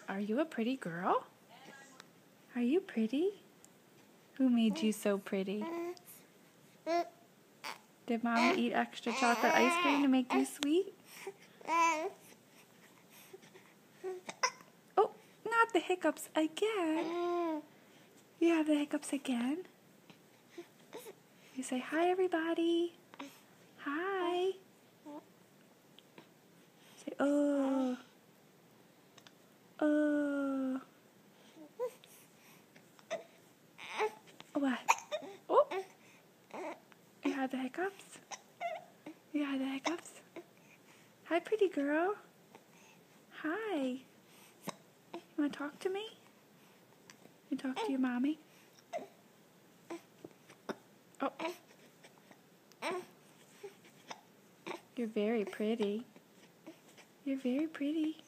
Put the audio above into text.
Are you a pretty girl? Are you pretty? Who made you so pretty? Did Mommy eat extra chocolate ice cream to make you sweet? Oh, not the hiccups again. You have the hiccups again. You say, hi, everybody. Hi. Say, oh. Oh. What? Oh. You had the hiccups? You had the hiccups? Hi, pretty girl. Hi. You want to talk to me? You talk to your mommy? Oh. You're very pretty. You're very pretty.